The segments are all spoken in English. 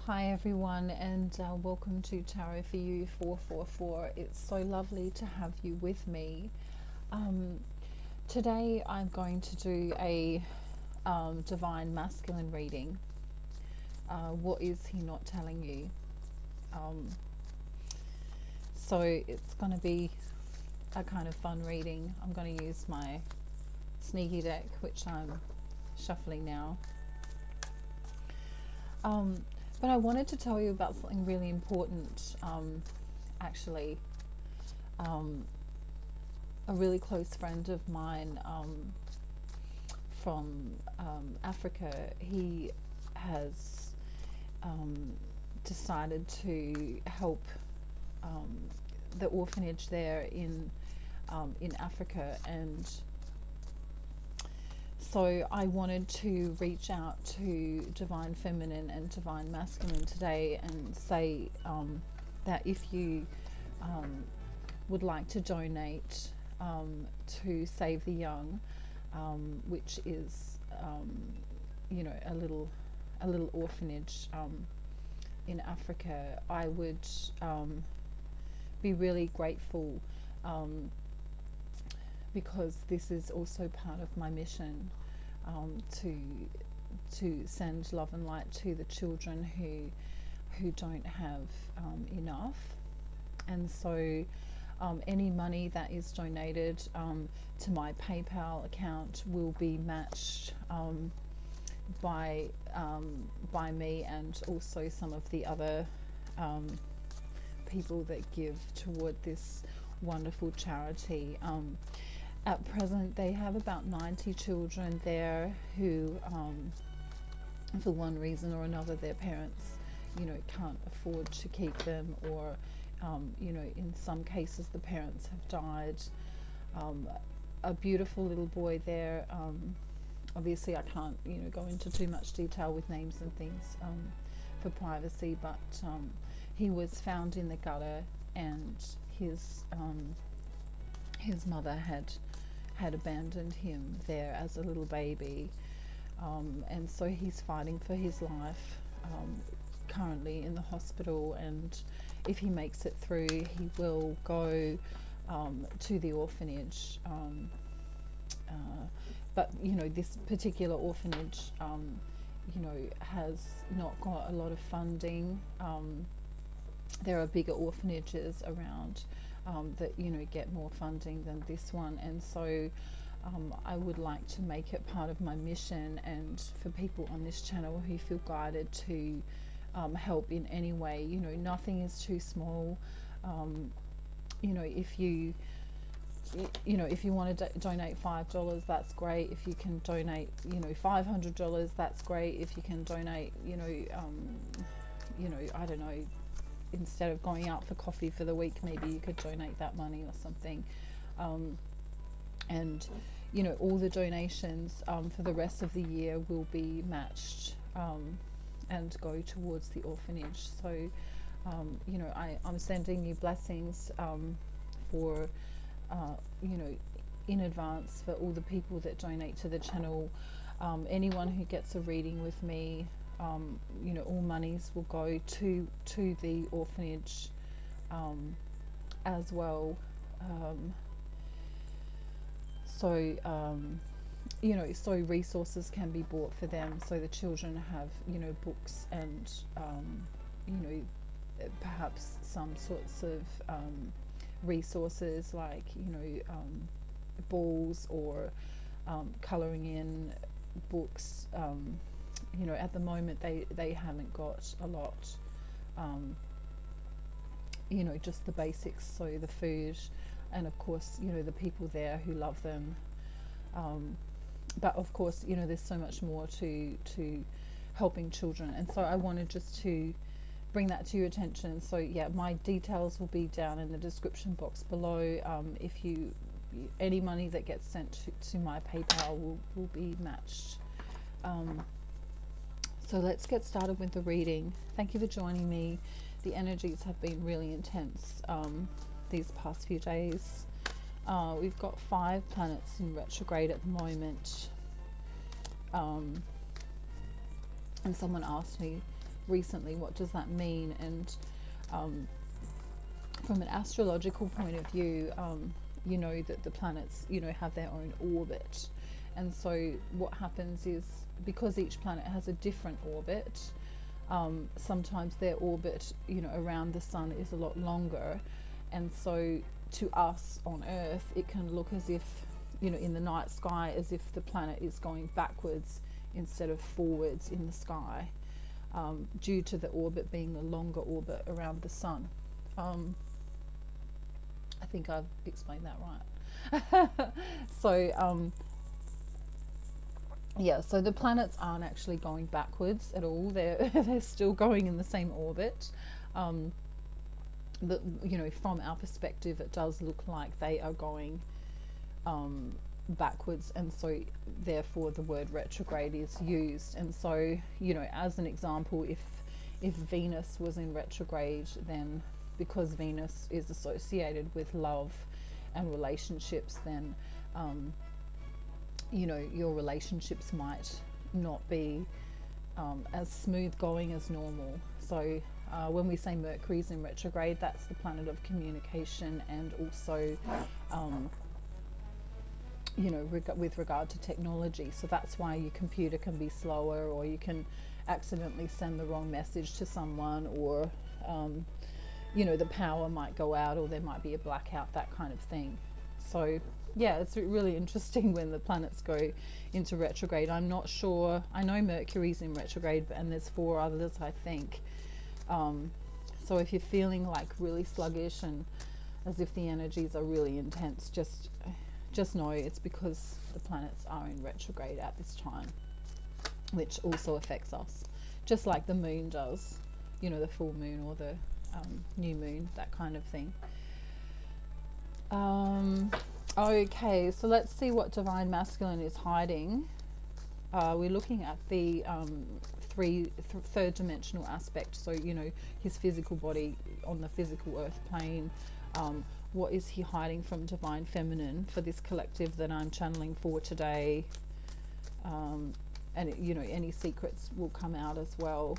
Hi everyone, and welcome to Tarot for You 444. It's so lovely to have you with me. Um, Today I'm going to do a divine masculine reading. What is he not telling you? Um, so it's going to be a kind of fun reading. I'm going to use my sneaky deck, which I'm shuffling now. But I wanted to tell you about something really important, actually. A really close friend of mine from Africa, he has decided to help the orphanage there in Africa, and so I wanted to reach out to Divine Feminine and Divine Masculine today and say that if you would like to donate to Save the Young, which is a little orphanage in Africa, I would be really grateful, because this is also part of my mission, to send love and light to the children who don't have enough. And so any money that is donated to my PayPal account will be matched by me, and also some of the other people that give toward this wonderful charity. At present, they have about 90 children there who, for one reason or another, their parents, can't afford to keep them, or, in some cases, the parents have died. A beautiful little boy there. Obviously, I can't, go into too much detail with names and things for privacy, but he was found in the gutter, and his mother had abandoned him there as a little baby, and so he's fighting for his life, currently in the hospital, and if he makes it through, he will go to the orphanage, but this particular orphanage has not got a lot of funding. There are bigger orphanages around that get more funding than this one, and so I would like to make it part of my mission, and for people on this channel who feel guided to help in any way, nothing is too small. If you want to donate $5, that's great. If you can donate $500, that's great. If you can donate I don't know, instead of going out for coffee for the week, maybe you could donate that money or something. And all the donations for the rest of the year will be matched and go towards the orphanage. So I'm sending you blessings for in advance for all the people that donate to the channel. Anyone who gets a reading with me, all monies will go to the orphanage as well. So resources can be bought for them, so the children have books and perhaps some sorts of resources like balls or colouring in books. At the moment they haven't got a lot, just the basics, so the food, and of course the people there who love them, but of course there's so much more to helping children, and so I wanted just to bring that to your attention. So yeah, my details will be down in the description box below. If any money that gets sent to my PayPal will be matched. So let's get started with the reading. Thank you for joining me. The energies have been really intense these past few days. We've got 5 planets in retrograde at the moment. And someone asked me recently, what does that mean? And from an astrological point of view, you know that the planets, you know, have their own orbit. And so what happens is, because each planet has a different orbit, sometimes their orbit, you know, around the sun is a lot longer. And so to us on Earth, it can look as if, you know, in the night sky, as if the planet is going backwards instead of forwards in the sky, due to the orbit being a longer orbit around the sun. I think I've explained that right. So yeah, so the planets aren't actually going backwards at all. They're still going in the same orbit. But, you know, from our perspective, it does look like they are going backwards, and so therefore the word retrograde is used. And so, you know, as an example, if Venus was in retrograde, then because Venus is associated with love and relationships, then you know, your relationships might not be as smooth going as normal. So when we say Mercury's in retrograde, that's the planet of communication, and also you know, with regard to technology. So that's why your computer can be slower, or you can accidentally send the wrong message to someone, or you know, the power might go out, or there might be a blackout, that kind of thing. So yeah, it's really interesting when the planets go into retrograde. I'm not sure, I know Mercury's in retrograde, and there's 4 others, I think. So if you're feeling like really sluggish and as if the energies are really intense, just know it's because the planets are in retrograde at this time, which also affects us, just like the moon does, you know, the full moon or the new moon, that kind of thing. Okay, so let's see what divine masculine is hiding. We're looking at the third dimensional aspect, so, you know, his physical body on the physical earth plane. What is he hiding from divine feminine for this collective that I'm channeling for today? And you know, any secrets will come out as well.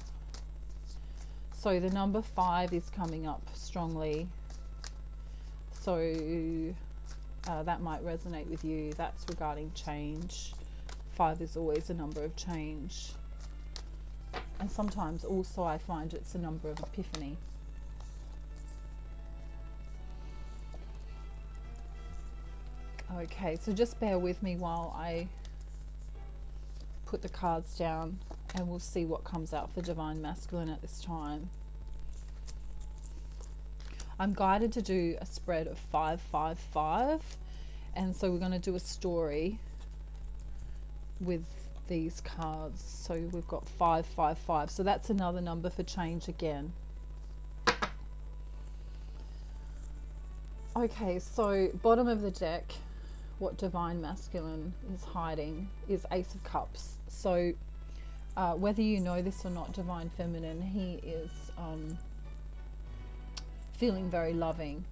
So the number 5 is coming up strongly, so that might resonate with you. That's regarding change. 5 is always a number of change, and sometimes also I find it's a number of epiphany. Okay, so just bear with me while I put the cards down, and we'll see what comes out for divine masculine at this time. I'm guided to do a spread of 555, and so we're going to do a story with these cards. So we've got 555, so that's another number for change again. Okay, so bottom of the deck, what divine masculine is hiding is Ace of Cups. So whether you know this or not, divine feminine, he is feeling very loving.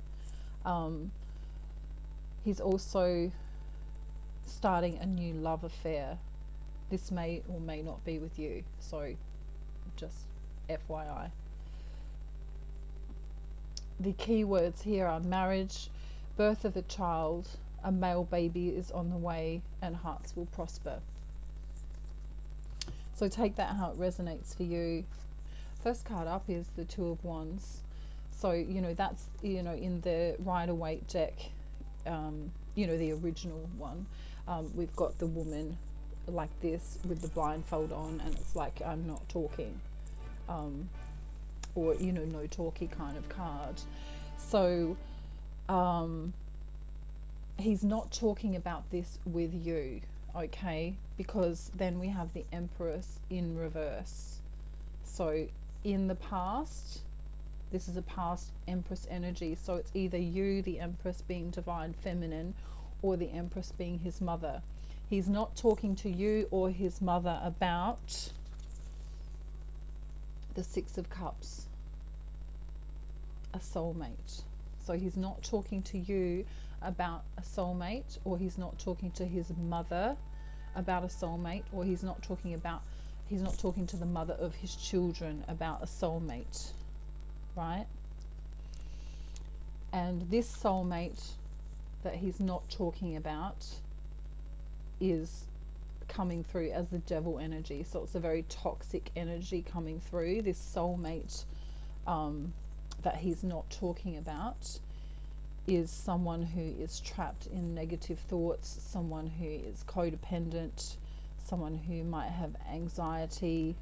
He's also starting a new love affair. This may or may not be with you, so just FYI. The key words here are marriage, birth of a child, a male baby is on the way, and hearts will prosper. So take that how it resonates for you. First card up is the 2 of Wands. So, you know, that's, you know, in the Rider-Waite deck, you know, the original one, we've got the woman like this with the blindfold on, and it's like, I'm not talking, or, you know, no talkie kind of card. So he's not talking about this with you, okay, because then we have the Empress in reverse. So in the past, this is a past Empress energy, so it's either you, the Empress, being divine feminine, or the Empress being his mother. He's not talking to you or his mother about the 6 of Cups, a soulmate. So he's not talking to you about a soulmate, or he's not talking to his mother about a soulmate, or he's not talking about he's not talking to the mother of his children about a soulmate, right? And this soulmate that he's not talking about is coming through as the devil energy. So it's a very toxic energy coming through. This soulmate that he's not talking about is someone who is trapped in negative thoughts, someone who is codependent, someone who might have anxiety.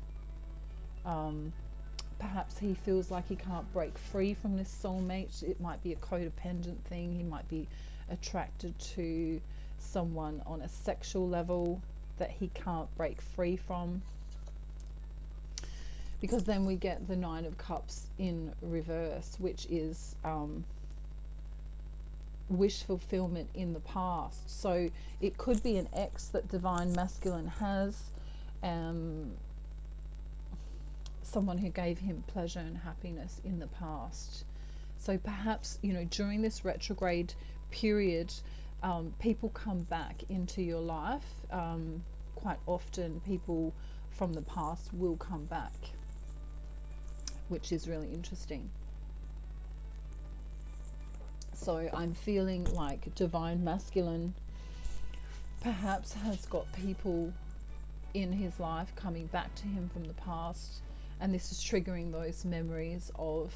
Perhaps he feels like he can't break free from this soulmate. It might be a codependent thing. He might be attracted to someone on a sexual level that he can't break free from. Because then we get the Nine of Cups in reverse, which is wish fulfillment in the past. So it could be an ex that Divine Masculine has, someone who gave him pleasure and happiness in the past. So perhaps, you know, during this retrograde period, people come back into your life. Quite often people from the past will come back, which is really interesting. So I'm feeling like Divine Masculine perhaps has got people in his life coming back to him from the past, and this is triggering those memories of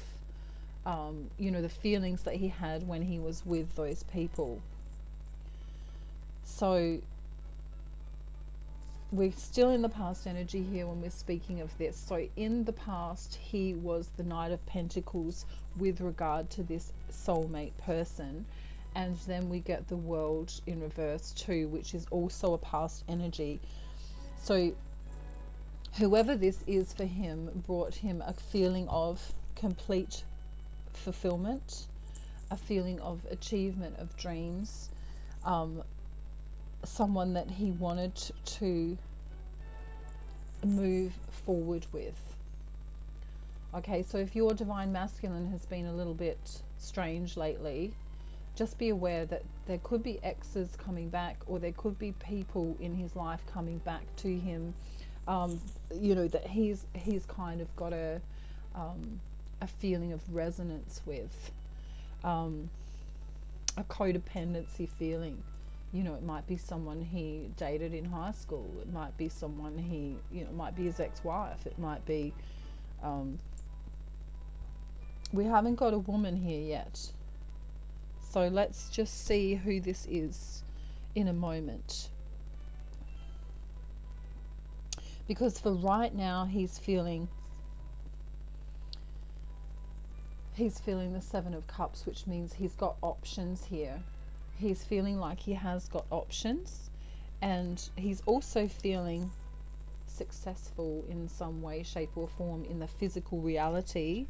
you know, the feelings that he had when he was with those people. So we're still in the past energy here when we're speaking of this. So in the past, he was the Knight of Pentacles with regard to this soulmate person. And then we get the World in reverse too, which is also a past energy. So whoever this is for him brought him a feeling of complete fulfillment, a feeling of achievement of dreams, someone that he wanted to move forward with. Okay, so if your Divine Masculine has been a little bit strange lately, just be aware that there could be exes coming back, or there could be people in his life coming back to him, you know, that he's kind of got a feeling of resonance with, a codependency feeling. You know, it might be someone he dated in high school. It might be someone he, you know, it might be his ex-wife. It might be, we haven't got a woman here yet. So let's just see who this is in a moment. Because for right now, he's feeling the Seven of Cups, which means he's got options here. He's feeling like he has got options, and he's also feeling successful in some way, shape or form in the physical reality,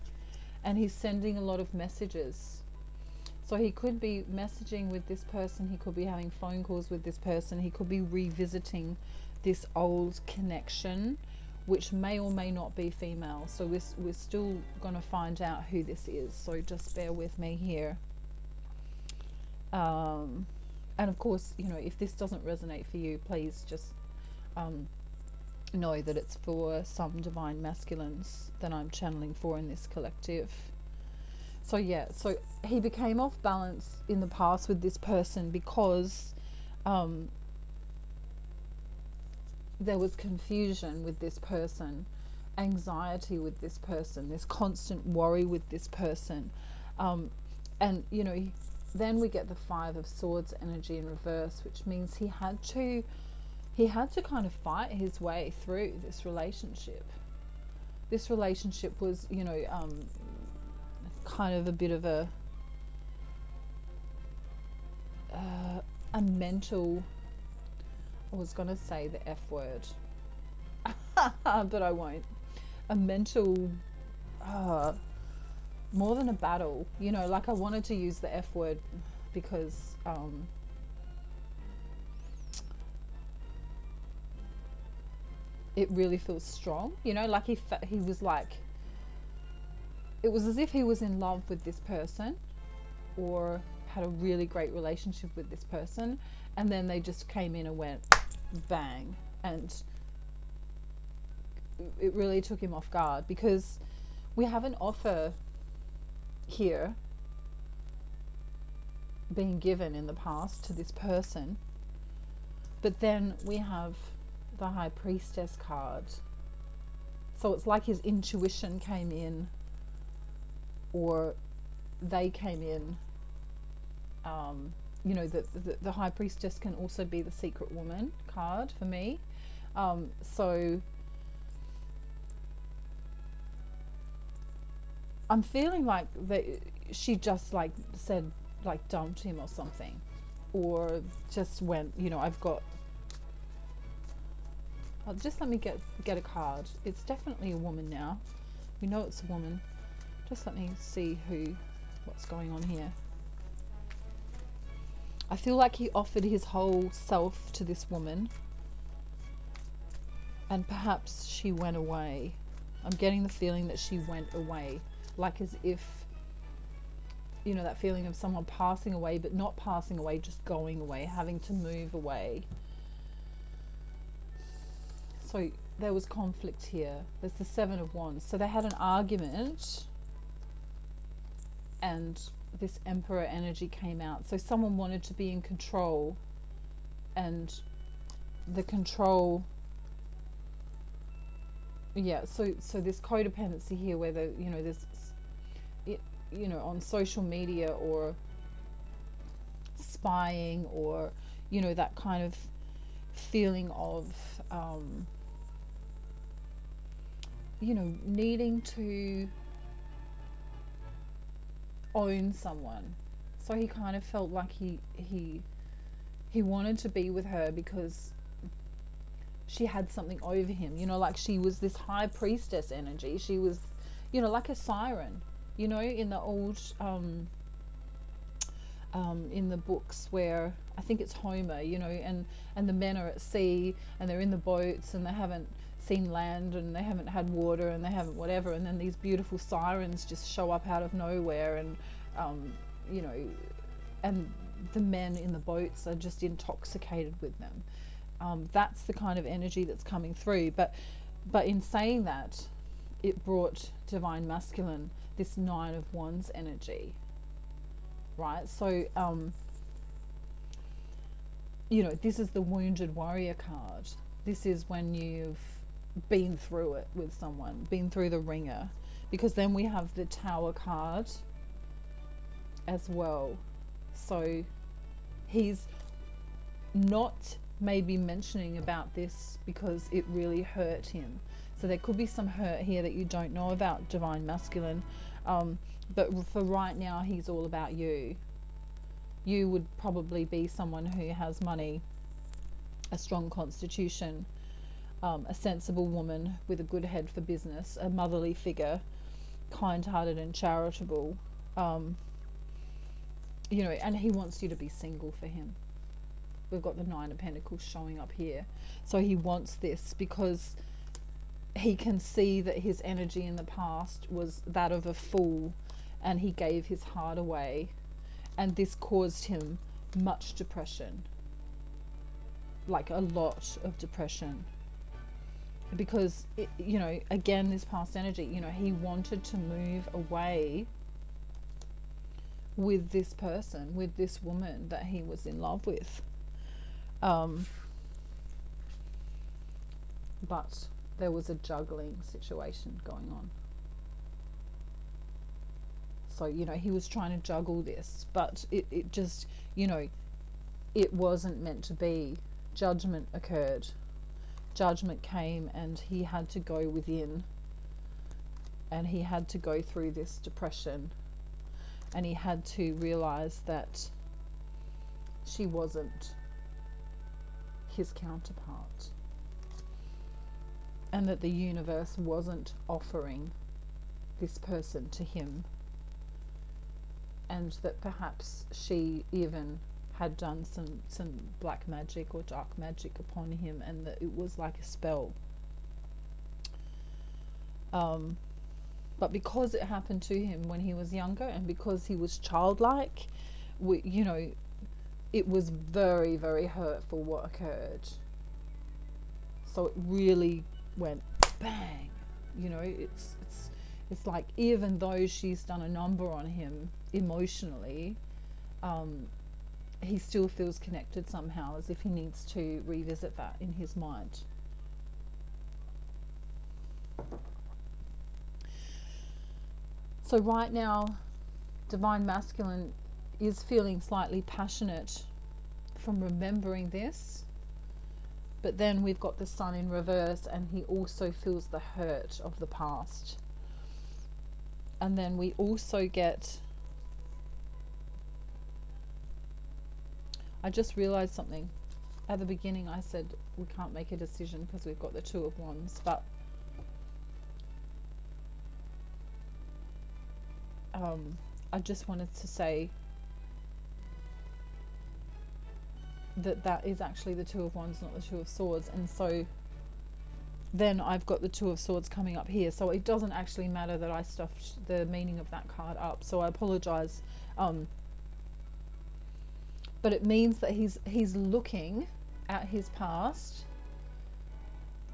and he's sending a lot of messages. So he could be messaging with this person, he could be having phone calls with this person, he could be revisiting this old connection, which may or may not be female. So we're still going to find out who this is, so just bear with me here. And of course, you know, if this doesn't resonate for you, please just know that it's for some Divine Masculines that I'm channeling for in this collective. So yeah, so he became off balance in the past with this person because there was confusion with this person, anxiety with this person, this constant worry with this person, and you know, then we get the Five of Swords energy in reverse, which means he had to kind of fight his way through this relationship. This relationship was, you know, kind of a bit of a mental, I was going to say the F word, but I won't. A mental, more than a battle, you know, like I wanted to use the F word because it really feels strong, you know, like he was like, it was as if he was in love with this person or had a really great relationship with this person, and then they just came in and went bang and it really took him off guard, because we have an offer here being given in the past to this person, but then we have the High Priestess card. So it's like his intuition came in, or they came in. You know, the High Priestess can also be the Secret Woman card for me. So I'm feeling like that she just like said, like dumped him or something, or just went, you know, just let me get a card. It's definitely a woman now. We know it's a woman. Just let me see what's going on here. I feel like he offered his whole self to this woman, and perhaps she went away. I'm getting the feeling that she went away, like as if, you know, that feeling of someone passing away, but not passing away, just going away, having to move away. So there was conflict here. There's the Seven of Wands. So they had an argument, and this Emperor energy came out. So someone wanted to be in control, and the control, yeah, so this codependency here, whether, you know, there's, you know, on social media, or spying, or, you know, that kind of feeling of, you know, needing to own someone. So he kind of felt like he wanted to be with her because she had something over him, you know, like she was this High Priestess energy. She was, you know, like a siren, you know, in the old in the books where I think it's Homer, you know, and the men are at sea and they're in the boats and they haven't seen land and they haven't had water and they haven't whatever, and then these beautiful sirens just show up out of nowhere, and you know, and the men in the boats are just intoxicated with them. That's the kind of energy that's coming through. But in saying that, it brought Divine Masculine this Nine of Wands energy, right? So you know, this is the Wounded Warrior card. This is when you've been through it with someone, been through the ringer, because then we have the Tower card as well. So he's not maybe mentioning about this because it really hurt him. So there could be some hurt here that you don't know about, Divine Masculine. But for right now, he's all about you. You would probably be someone who has money, a strong constitution, a sensible woman with a good head for business, a motherly figure, kind-hearted and charitable. You know, and he wants you to be single for him. We've got the Nine of Pentacles showing up here. So he wants this because he can see that his energy in the past was that of a fool, and he gave his heart away, and this caused him much depression, like a lot of depression, because it, you know, again, this past energy, you know, he wanted to move away with this person, with this woman that he was in love with, but there was a juggling situation going on. So, you know, he was trying to juggle this, but it just, you know, it wasn't meant to be. Judgment occurred. Judgment came, and he had to go within, and he had to go through this depression, and he had to realize that she wasn't his counterpart, and that the universe wasn't offering this person to him, and that perhaps she even had done some black magic or dark magic upon him, and that it was like a spell. But because it happened to him when he was younger, and because he was childlike, you know, it was very, very hurtful what occurred. So it really went bang, you know, it's like, even though she's done a number on him emotionally, he still feels connected somehow, as if he needs to revisit that in his mind. So right now, Divine Masculine is feeling slightly passionate from remembering this, but then we've got the Sun in reverse, and he also feels the hurt of the past. And then we also get, I just realized something. At the beginning I said we can't make a decision because we've got the Two of Wands, but I just wanted to say that that is actually the Two of Wands, not the Two of Swords. And so then I've got the Two of Swords coming up here, so it doesn't actually matter that I stuffed the meaning of that card up, so I apologize. But it means that he's looking at his past.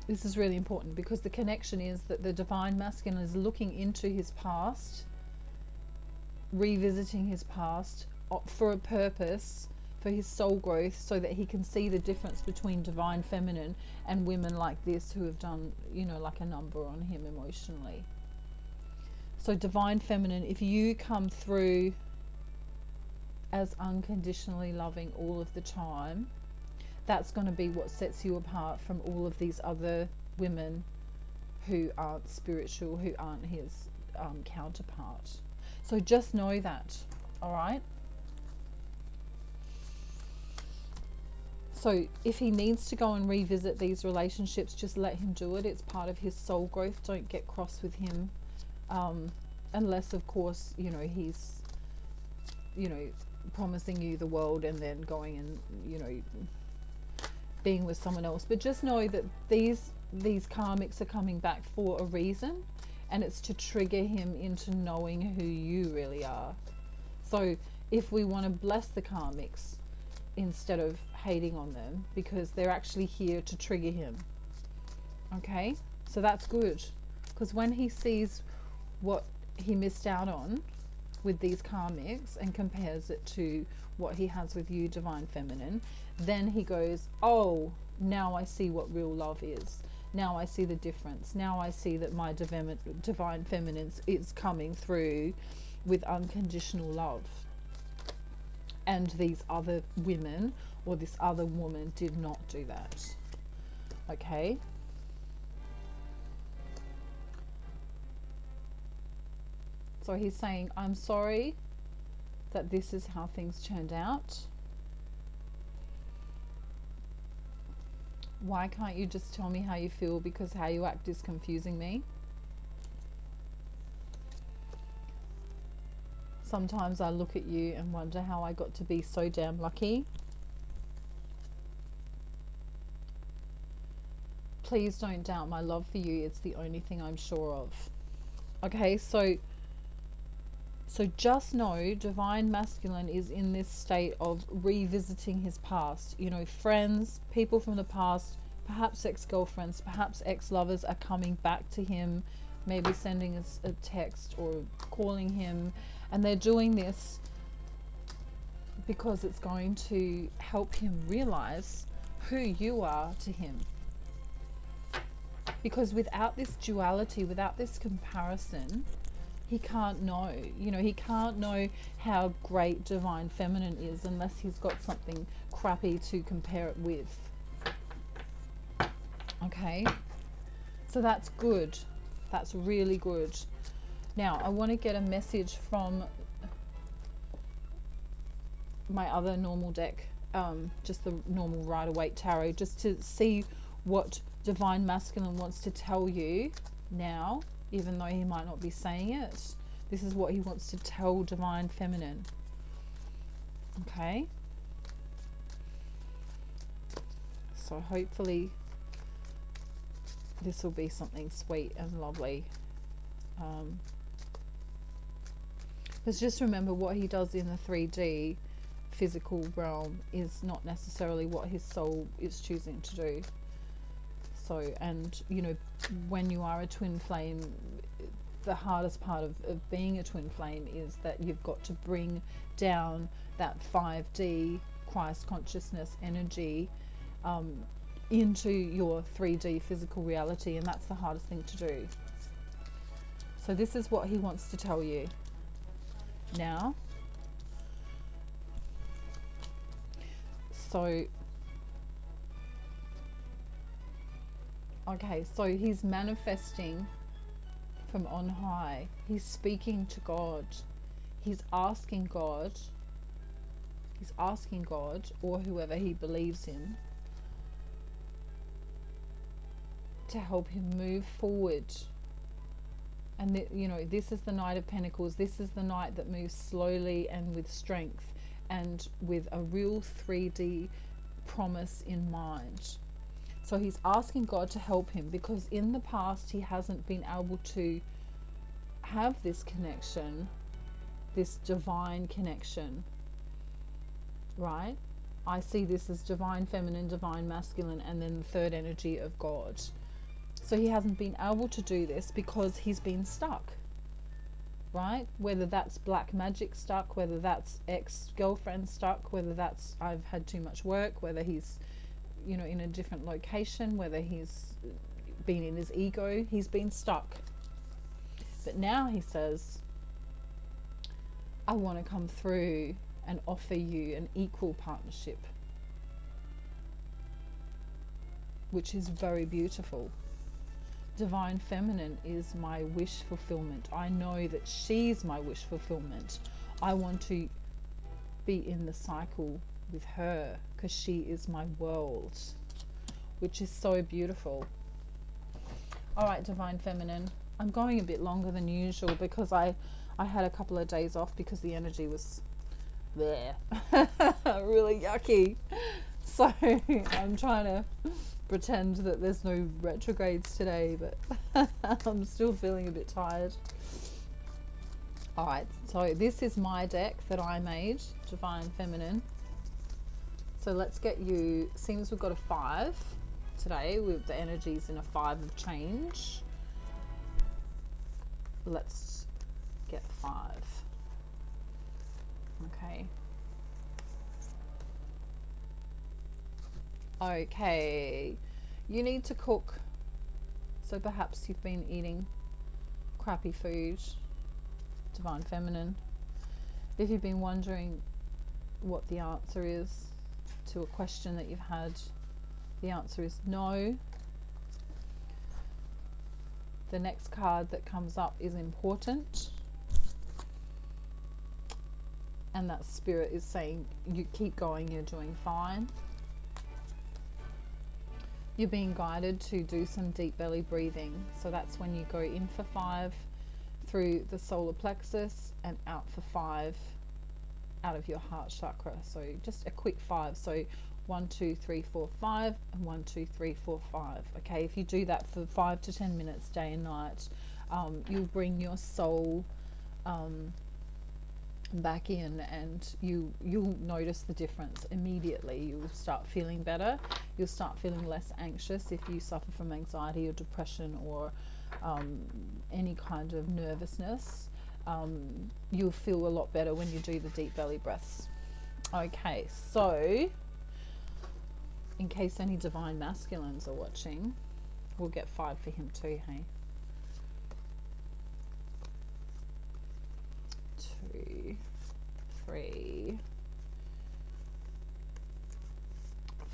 This is really important, because the connection is that the Divine Masculine is looking into his past, revisiting his past for a purpose, for his soul growth, so that he can see the difference between Divine Feminine and women like this who have done, you know, like a number on him emotionally. So Divine Feminine, if you come through as unconditionally loving all of the time, that's going to be what sets you apart from all of these other women who aren't spiritual, who aren't his counterpart. So just know that, all right? So if he needs to go and revisit these relationships, just let him do it. It's part of his soul growth. Don't get cross with him, unless, of course, you know, he's, you know, promising you the world and then going and, you know, being with someone else. But just know that these karmics are coming back for a reason, and it's to trigger him into knowing who you really are. So if we want to bless the karmics instead of hating on them, because they're actually here to trigger him, okay? So that's good, because when he sees what he missed out on with these karmics and compares it to what he has with you, Divine Feminine, then he goes, oh, now I see what real love is. Now I see the difference. Now I see that my Divine Feminine is coming through with unconditional love. And these other women, or this other woman, did not do that. Okay? So he's saying, I'm sorry that this is how things turned out. Why can't you just tell me how you feel, because how you act is confusing me? Sometimes I look at you and wonder how I got to be so damn lucky. Please don't doubt my love for you. It's the only thing I'm sure of. Okay, so just know Divine Masculine is in this state of revisiting his past. You know, friends, people from the past, perhaps ex-girlfriends, perhaps ex-lovers are coming back to him, maybe sending us a text or calling him. And they're doing this because it's going to help him realize who you are to him. Because without this duality, without this comparison, he can't know. You know, he can't know how great Divine Feminine is unless he's got something crappy to compare it with. Okay? So that's good. That's really good. Now, I want to get a message from my other normal deck, just the normal Rider-Waite Tarot, just to see what Divine Masculine wants to tell you now, even though he might not be saying it. This is what he wants to tell Divine Feminine. Okay? So hopefully this will be something sweet and lovely. Because just remember, what he does in the 3D physical realm is not necessarily what his soul is choosing to do. So, and you know, when you are a twin flame, the hardest part of being a twin flame is that you've got to bring down that 5D Christ consciousness energy into your 3D physical reality, and that's the hardest thing to do. So this is what he wants to tell you now. So okay, so he's manifesting from on high. He's speaking to God. He's asking God or whoever he believes in to help him move forward. And you know, this is the Knight of Pentacles. This is the knight that moves slowly and with strength and with a real 3D promise in mind. So he's asking God to help him because in the past he hasn't been able to have this connection, this divine connection, right? I see this as divine feminine, divine masculine, and then the third energy of God. So he hasn't been able to do this because he's been stuck, right? Whether that's black magic stuck, whether that's ex-girlfriend stuck, whether that's I've had too much work, whether he's, you know, in a different location, whether he's been in his ego, he's been stuck. But now he says, I want to come through and offer you an equal partnership, which is very beautiful. Divine feminine is my wish fulfillment. I know that she's my wish fulfillment. I want to be in the cycle with her because she is my world, which is so beautiful. All right, divine feminine, I'm going a bit longer than usual because I had a couple of days off because the energy was there really yucky. So I'm trying to pretend that there's no retrogrades today, but I'm still feeling a bit tired. All right, so this is my deck that I made, Divine Feminine. So let's get you, seems we've got a 5 today with the energies in a 5 of change. Let's get 5. Okay. Okay, you need to cook. So perhaps you've been eating crappy food, Divine Feminine. If you've been wondering what the answer is to a question that you've had, the answer is no. The next card that comes up is important. And that Spirit is saying, you keep going, you're doing fine. You're being guided to do some deep belly breathing. So that's when you go in for 5 through the solar plexus and out for 5 out of your heart chakra. So just a quick 5. So 1, 2, 3, 4, 5 and 1, 2, 3, 4, 5. Okay, if you do that for 5 to 10 minutes day and night, you'll bring your soul back in, and you'll notice the difference immediately. You'll start feeling better. You'll start feeling less anxious if you suffer from anxiety or depression or any kind of nervousness. You'll feel a lot better when you do the deep belly breaths. Okay, so in case any divine masculines are watching, we'll get 5 for him too, hey? 2, 3,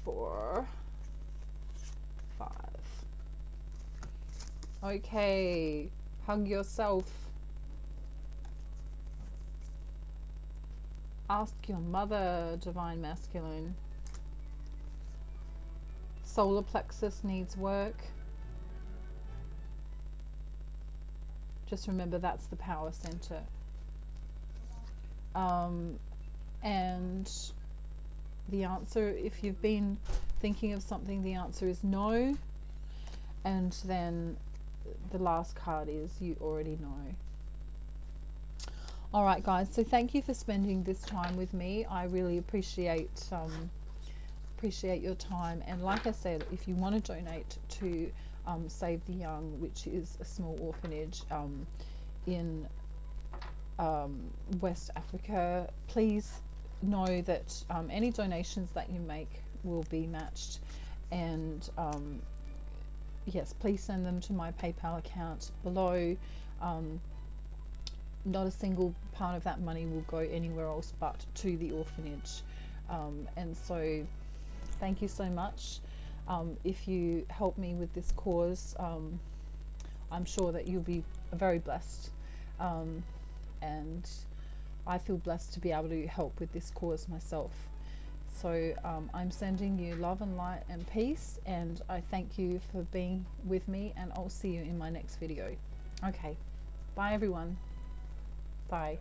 4, 5. Okay, hug yourself. Ask your mother, divine masculine. Solar plexus needs work. Just remember that's the power center. And the answer, if you've been thinking of something, the answer is no. And then the last card is you already know. All right, guys, so thank you for spending this time with me. I really appreciate your time. And like I said, if you want to donate to Save the Young, which is a small orphanage in West Africa. Please know that any donations that you make will be matched, and yes, please send them to my PayPal account below. Not a single part of that money will go anywhere else but to the orphanage. And so thank you so much. If you help me with this cause, I'm sure that you'll be very blessed. And I feel blessed to be able to help with this cause myself. So I'm sending you love and light and peace, and I thank you for being with me, and I'll see you in my next video. Okay, bye everyone. Bye.